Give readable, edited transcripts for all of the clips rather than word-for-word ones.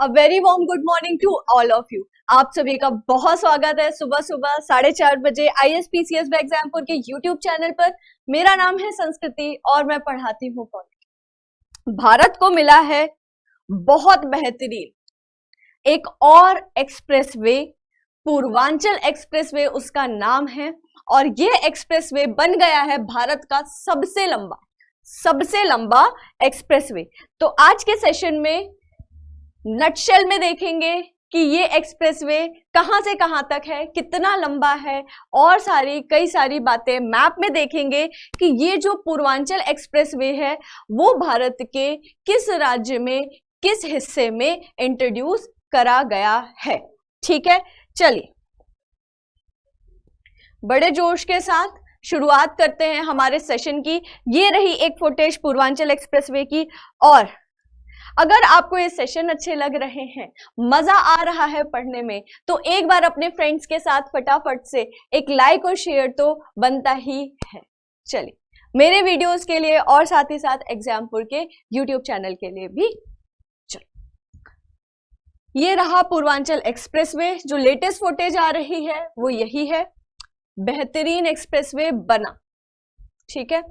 A very warm good morning to all of you. आप सभी का बहुत स्वागत है सुबह सुबह 4:30 बजे ISPCS एग्जामपुर के YouTube चैनल पर। मेरा नाम है संस्कृति और मैं पढ़ाती हूँ पॉलिटी। भारत को मिला है बहुत बेहतरीन एक और एक्सप्रेसवे, पूर्वांचल एक्सप्रेसवे उसका नाम है, और ये एक्सप्रेसवे बन गया है भारत का सबसे लंबा एक्सप्रेसवे। तो आज के सेशन में नटशेल में देखेंगे कि ये एक्सप्रेसवे कहां से कहां तक है, कितना लंबा है, और कई सारी बातें मैप में देखेंगे कि ये जो पूर्वांचल एक्सप्रेसवे है वो भारत के किस राज्य में, किस हिस्से में इंट्रोड्यूस करा गया है। ठीक है, चलिए बड़े जोश के साथ शुरुआत करते हैं हमारे सेशन की। ये रही एक फुटेज पूर्वांचल एक्सप्रेसवे की, और अगर आपको ये सेशन अच्छे लग रहे हैं, मजा आ रहा है पढ़ने में, तो एक बार अपने फ्रेंड्स के साथ फटाफट से एक लाइक और शेयर तो बनता ही है। चलिए मेरे वीडियोस के लिए और साथ ही साथ एग्जामपुर के यूट्यूब चैनल के लिए भी चलो। ये रहा पूर्वांचल एक्सप्रेसवे। जो लेटेस्ट फुटेज आ रही है वो यही है। बेहतरीन एक्सप्रेसवे बना, ठीक है।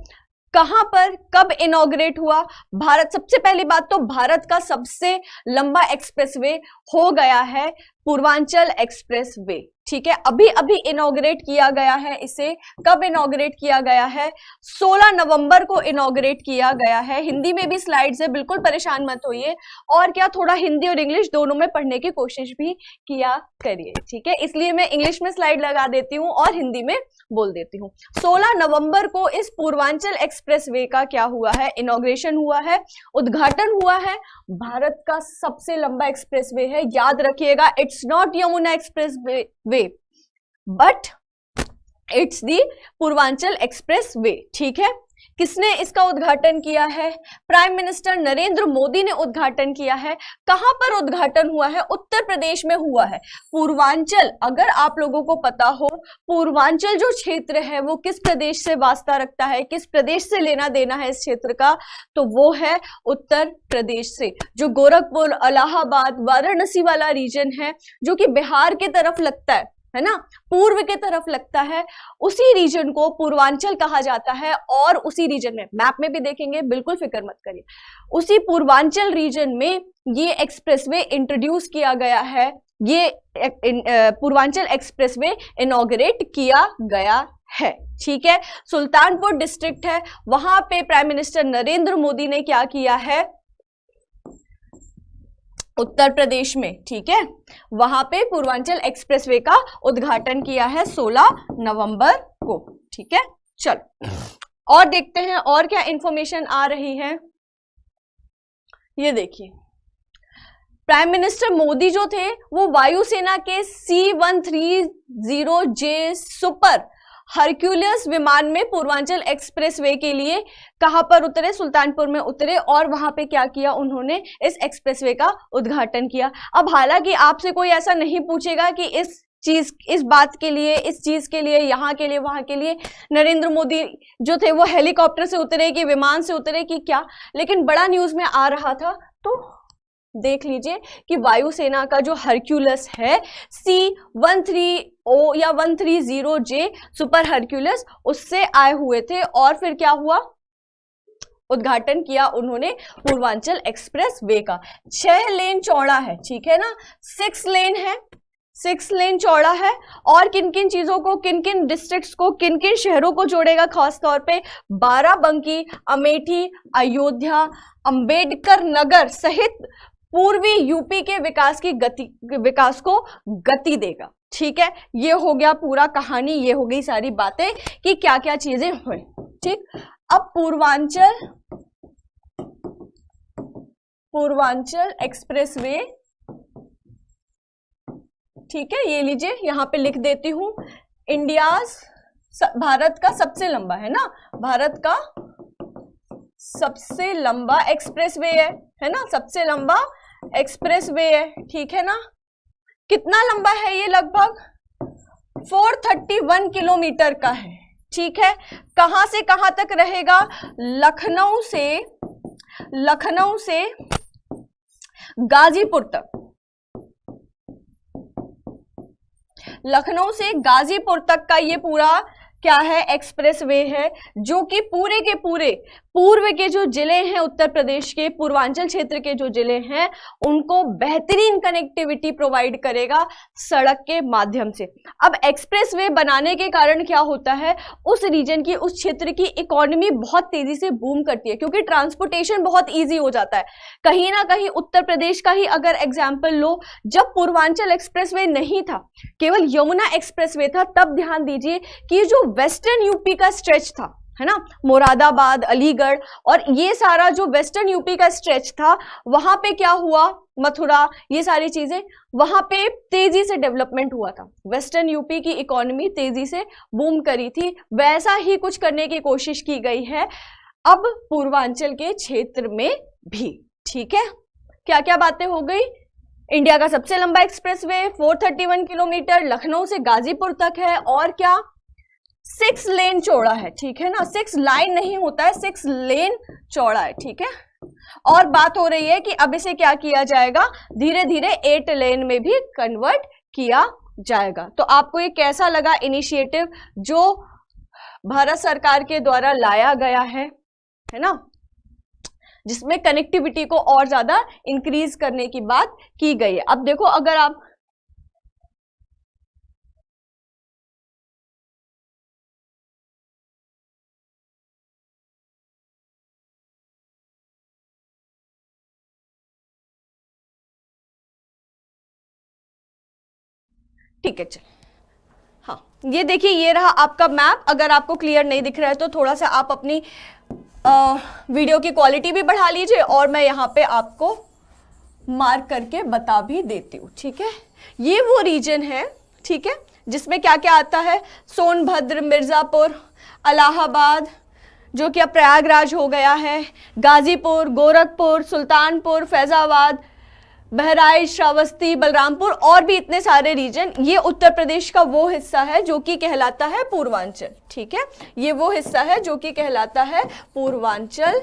कहां पर, कब इनॉग्रेट हुआ? सबसे पहली बात तो भारत का सबसे लंबा एक्सप्रेसवे हो गया है पूर्वांचल एक्सप्रेसवे, ठीक है। अभी अभी इनॉग्रेट किया गया है इसे। कब इनॉग्रेट किया गया है? 16 नवंबर को इनॉग्रेट किया गया है। हिंदी में भी स्लाइड्स है, बिल्कुल परेशान मत होइए, और क्या थोड़ा हिंदी और इंग्लिश दोनों में पढ़ने की कोशिश भी किया करिए, ठीक है। इसलिए मैं इंग्लिश में स्लाइड लगा देती हूँ और हिंदी में बोल देती हूँ। 16 नवंबर को इस पूर्वांचल एक्सप्रेसवे का क्या हुआ है? इनॉग्रेशन हुआ है, उद्घाटन हुआ है। भारत का सबसे लंबा एक्सप्रेसवे है, याद रखिएगा। It's not Yamuna expressway but it's the Purvanchal expressway, ठीक है। किसने इसका उद्घाटन किया है? प्राइम मिनिस्टर नरेंद्र मोदी ने उद्घाटन किया है। कहां पर उद्घाटन हुआ है? उत्तर प्रदेश में हुआ है। पूर्वांचल, अगर आप लोगों को पता हो पूर्वांचल जो क्षेत्र है वो किस प्रदेश से वास्ता रखता है, किस प्रदेश से लेना देना है इस क्षेत्र का, तो वो है उत्तर प्रदेश से। जो गोरखपुर, इलाहाबाद, वाराणसी वाला रीजन है जो कि बिहार की तरफ लगता है ना, पूर्व के तरफ लगता है, उसी रीजन को पूर्वांचल कहा जाता है। और उसी रीजन में मैप में भी देखेंगे, बिल्कुल फिक्र मत करिए, उसी पूर्वांचल रीजन में ये एक्सप्रेसवे इंट्रोड्यूस किया गया है। ये पूर्वांचल एक्सप्रेसवे इनॉग्रेट किया गया है, ठीक है। सुल्तानपुर डिस्ट्रिक्ट है, वहां पे प्राइम मिनिस्टर नरेंद्र मोदी ने क्या किया है? उत्तर प्रदेश में, ठीक है, वहां पे पूर्वांचल एक्सप्रेसवे का उद्घाटन किया है 16 नवंबर को, ठीक है। चलो और देखते हैं और क्या इंफॉर्मेशन आ रही है। ये देखिए, प्राइम मिनिस्टर मोदी जो थे वो वायुसेना के C-130J सुपर हरक्यूलियस विमान में पूर्वांचल एक्सप्रेसवे के लिए कहां पर उतरे? सुल्तानपुर में उतरे, और वहां पे क्या किया उन्होंने? इस एक्सप्रेसवे का उद्घाटन किया। अब हालांकि आपसे कोई ऐसा नहीं पूछेगा कि इस बात के लिए, इस चीज के लिए, यहाँ के लिए, वहां के लिए नरेंद्र मोदी जो थे वो हेलीकॉप्टर से उतरे कि विमान से उतरे कि क्या, लेकिन बड़ा न्यूज में आ रहा था। तो देख लीजिए कि वायुसेना का जो हरक्यूलस है C-130 या 130J सुपर हरक्यूलस, उससे आए हुए थे। और फिर क्या हुआ? उद्घाटन किया उन्होंने पूर्वांचल एक्सप्रेसवे का। 6 लेन चौड़ा है, ठीक है ना, 6 लेन है, 6 लेन चौड़ा है। और किन किन चीजों को, किन किन डिस्ट्रिक्ट्स को, किन किन शहरों को जोड़ेगा? खास तौर पे बाराबंकी, अमेठी, अयोध्या, अंबेडकर नगर सहित पूर्वी यूपी के विकास को गति देगा, ठीक है। ये हो गया पूरा कहानी, ये हो गई सारी बातें कि क्या क्या चीजें हुई, ठीक। अब पूर्वांचल एक्सप्रेसवे, ठीक है, ये लीजिए यहां पे लिख देती हूं। भारत का सबसे लंबा है ना, भारत का सबसे लंबा एक्सप्रेसवे है ना, सबसे लंबा एक्सप्रेसवे है, ठीक है ना। कितना लंबा है ये? लगभग 431 किलोमीटर का है, ठीक है। कहां से कहां तक रहेगा? लखनऊ से गाजीपुर तक, लखनऊ से गाजीपुर तक का ये पूरा क्या है, एक्सप्रेसवे है, जो कि पूरे के पूरे पूर्व के जो जिले हैं उत्तर प्रदेश के, पूर्वांचल क्षेत्र के जो जिले हैं, उनको बेहतरीन कनेक्टिविटी प्रोवाइड करेगा सड़क के माध्यम से। अब एक्सप्रेसवे बनाने के कारण क्या होता है, उस रीजन की, उस क्षेत्र की इकोनॉमी बहुत तेजी से बूम करती है, क्योंकि ट्रांसपोर्टेशन बहुत ईजी हो जाता है। कहीं ना कहीं उत्तर प्रदेश का ही अगर एग्जाम्पल लो, जब पूर्वांचल एक्सप्रेसवे नहीं था, केवल यमुना एक्सप्रेसवे था, तब ध्यान दीजिए कि जो वेस्टर्न यूपी का स्ट्रेच था, है ना, मुरादाबाद, अलीगढ़ और ये सारा जो वेस्टर्न यूपी का स्ट्रेच था, वहां पे क्या हुआ, मथुरा, ये सारी चीजें, वहां पे तेजी से डेवलपमेंट हुआ था। वेस्टर्न यूपी की इकोनॉमी तेजी से बूम करी थी। वैसा ही कुछ करने की कोशिश की गई है अब पूर्वांचल के क्षेत्र में भी। ठीक है, क्या क्या बातें हो गई, इंडिया का सबसे लंबा एक्सप्रेसवे 431 किलोमीटर लखनऊ से गाजीपुर तक है, और क्या 6 लेन चौड़ा है। ठीक है ना, 6 लाइन नहीं होता है, 6 लेन चौड़ा है। ठीक है, और बात हो रही है कि अब इसे क्या किया जाएगा, धीरे धीरे 8 लेन में भी कन्वर्ट किया जाएगा। तो आपको ये कैसा लगा इनिशिएटिव जो भारत सरकार के द्वारा लाया गया है ना, जिसमें कनेक्टिविटी को और ज्यादा इंक्रीज करने की बात की गई है। अब देखो, अगर आप ठीक है, चल, हाँ, ये देखिए, ये रहा आपका मैप। अगर आपको क्लियर नहीं दिख रहा है तो थोड़ा सा आप अपनी वीडियो की क्वालिटी भी बढ़ा लीजिए, और मैं यहाँ पे आपको मार्क करके बता भी देती हूँ। ठीक है, ये वो रीजन है, ठीक है, जिसमें क्या क्या आता है, सोनभद्र, मिर्जापुर, इलाहाबाद, जो कि अब प्रयागराज हो गया है, गाजीपुर, गोरखपुर, सुल्तानपुर, फैजाबाद, बहराइच, श्रावस्ती, बलरामपुर और भी इतने सारे रीजन। ये उत्तर प्रदेश का वो हिस्सा है जो कि कहलाता है पूर्वांचल। ठीक है, ये वो हिस्सा है जो कि कहलाता है पूर्वांचल।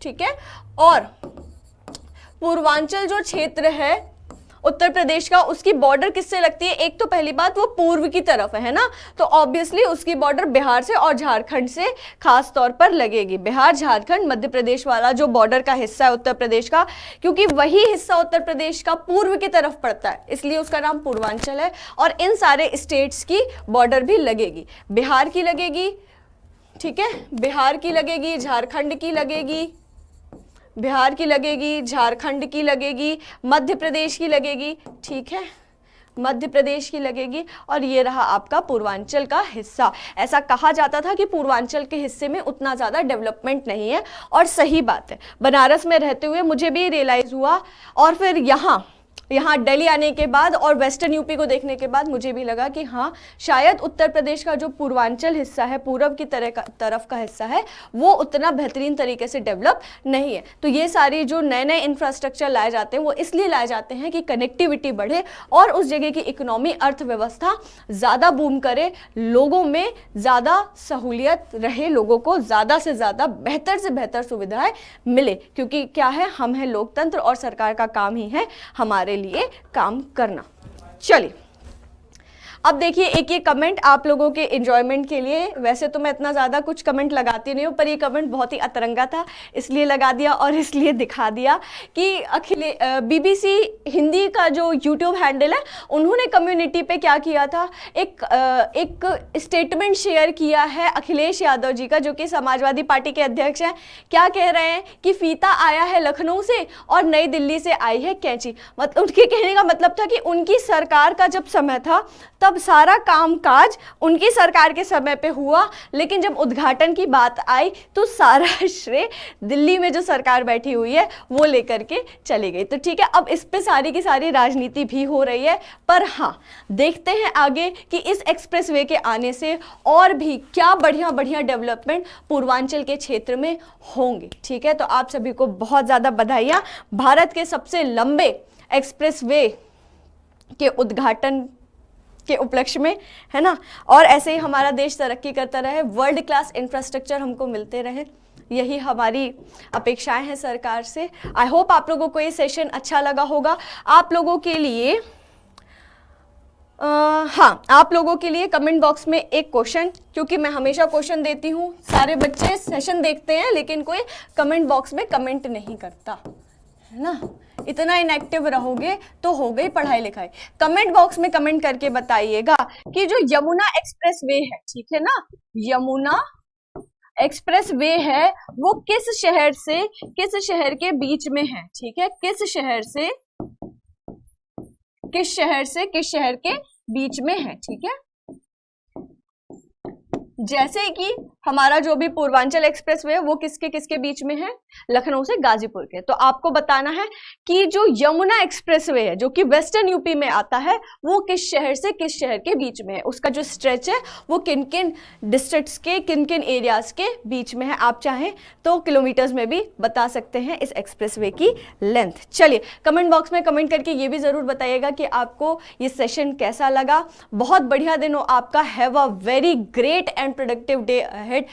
ठीक है, और पूर्वांचल जो क्षेत्र है उत्तर प्रदेश का, उसकी बॉर्डर किससे लगती है, एक तो पहली बात वो पूर्व की तरफ है ना, तो ऑब्वियसली उसकी बॉर्डर बिहार से और झारखंड से खास तौर पर लगेगी। बिहार, झारखंड, मध्य प्रदेश वाला जो बॉर्डर का हिस्सा है उत्तर प्रदेश का, क्योंकि वही हिस्सा उत्तर प्रदेश का पूर्व की तरफ पड़ता है, इसलिए उसका नाम पूर्वांचल है। और इन सारे स्टेट्स की बॉर्डर भी लगेगी, बिहार की लगेगी, ठीक है, बिहार की लगेगी, झारखंड की लगेगी, बिहार की लगेगी, झारखंड की लगेगी, मध्य प्रदेश की लगेगी, ठीक है, मध्य प्रदेश की लगेगी, और ये रहा आपका पूर्वांचल का हिस्सा। ऐसा कहा जाता था कि पूर्वांचल के हिस्से में उतना ज़्यादा डेवलपमेंट नहीं है, और सही बात है। बनारस में रहते हुए मुझे भी रियलाइज़ हुआ, और फिर यहाँ दिल्ली आने के बाद और वेस्टर्न यूपी को देखने के बाद मुझे भी लगा कि हाँ, शायद उत्तर प्रदेश का जो पूर्वांचल हिस्सा है, पूरब की तरफ का हिस्सा है, वो उतना बेहतरीन तरीके से डेवलप नहीं है। तो ये सारी जो नए नए इंफ्रास्ट्रक्चर लाए जाते हैं, वो इसलिए लाए जाते हैं कि कनेक्टिविटी बढ़े और उस जगह की इकोनॉमी, अर्थव्यवस्था ज़्यादा बूम करे, लोगों में ज़्यादा सहूलियत रहे, लोगों को ज़्यादा से ज़्यादा बेहतर से बेहतर सुविधाएं मिले। क्योंकि क्या है, हम हैं लोकतंत्र, और सरकार का काम ही है हमारे लिए काम करना। चलिए, अब देखिए, एक ये कमेंट आप लोगों के एंजॉयमेंट के लिए, वैसे तो मैं इतना ज़्यादा कुछ कमेंट लगाती नहीं हूँ, पर ये कमेंट बहुत ही अतरंगा था, इसलिए लगा दिया और इसलिए दिखा दिया कि BBC हिंदी का जो यूट्यूब हैंडल है, उन्होंने कम्युनिटी पे क्या किया था, एक स्टेटमेंट शेयर किया है अखिलेश यादव जी का, जो कि समाजवादी पार्टी के अध्यक्ष हैं। क्या कह रहे हैं कि फीता आया है लखनऊ से और नई दिल्ली से आई है कैंची। उनके कहने का मतलब था कि उनकी सरकार का जब समय था, तब सारा कामकाज उनकी सरकार के समय पे हुआ, लेकिन जब उद्घाटन की बात आई तो सारा श्रेय दिल्ली में जो सरकार बैठी हुई है वो लेकर के चली गई। तो ठीक है, अब इस पे सारी की सारी राजनीति भी हो रही है, पर हाँ, देखते हैं आगे कि इस एक्सप्रेसवे के आने से और भी क्या बढ़िया बढ़िया डेवलपमेंट पूर्वांचल के क्षेत्र में होंगे। ठीक है, तो आप सभी को बहुत ज़्यादा बधाइयाँ भारत के सबसे लंबे एक्सप्रेसवे के उद्घाटन के उपलक्ष्य में, है ना। और ऐसे ही हमारा देश तरक्की करता रहे, वर्ल्ड क्लास इंफ्रास्ट्रक्चर हमको मिलते रहे, यही हमारी अपेक्षाएं हैं सरकार से। आई होप आप लोगों को ये सेशन अच्छा लगा होगा। आप लोगों के लिए हाँ, आप लोगों के लिए कमेंट बॉक्स में एक क्वेश्चन, क्योंकि मैं हमेशा क्वेश्चन देती हूँ, सारे बच्चे सेशन देखते हैं लेकिन कोई कमेंट बॉक्स में कमेंट नहीं करता है ना। इतना इनएक्टिव रहोगे तो हो गई पढ़ाई लिखाई। कमेंट बॉक्स में कमेंट करके बताइएगा कि जो यमुना एक्सप्रेस वे है, ठीक है ना, यमुना एक्सप्रेस वे है वो किस शहर से किस शहर के बीच में है, ठीक है, किस शहर से किस शहर के बीच में है, ठीक है। जैसे कि हमारा जो भी पूर्वांचल एक्सप्रेसवे है वो किसके बीच में है, लखनऊ से गाजीपुर के। तो आपको बताना है कि जो यमुना एक्सप्रेसवे है जो कि वेस्टर्न यूपी में आता है वो किस शहर से किस शहर के बीच में है, उसका जो स्ट्रेच है वो किन किन डिस्ट्रिक्ट्स के किन किन एरियाज के बीच में है। आप चाहें तो किलोमीटर्स में भी बता सकते हैं इस एक्सप्रेसवे की लेंथ। चलिए कमेंट बॉक्स में कमेंट करके ये भी जरूर बताइएगा कि आपको ये सेशन कैसा लगा। बहुत बढ़िया दिन हो आपका। Have a very great and productive day ahead.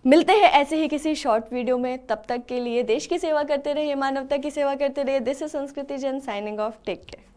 मिलते हैं ऐसे ही किसी शॉर्ट वीडियो में। तब तक के लिए देश की सेवा करते रहिए, मानवता की सेवा करते रहिए। This is Sanskriti Jain signing off. Take care.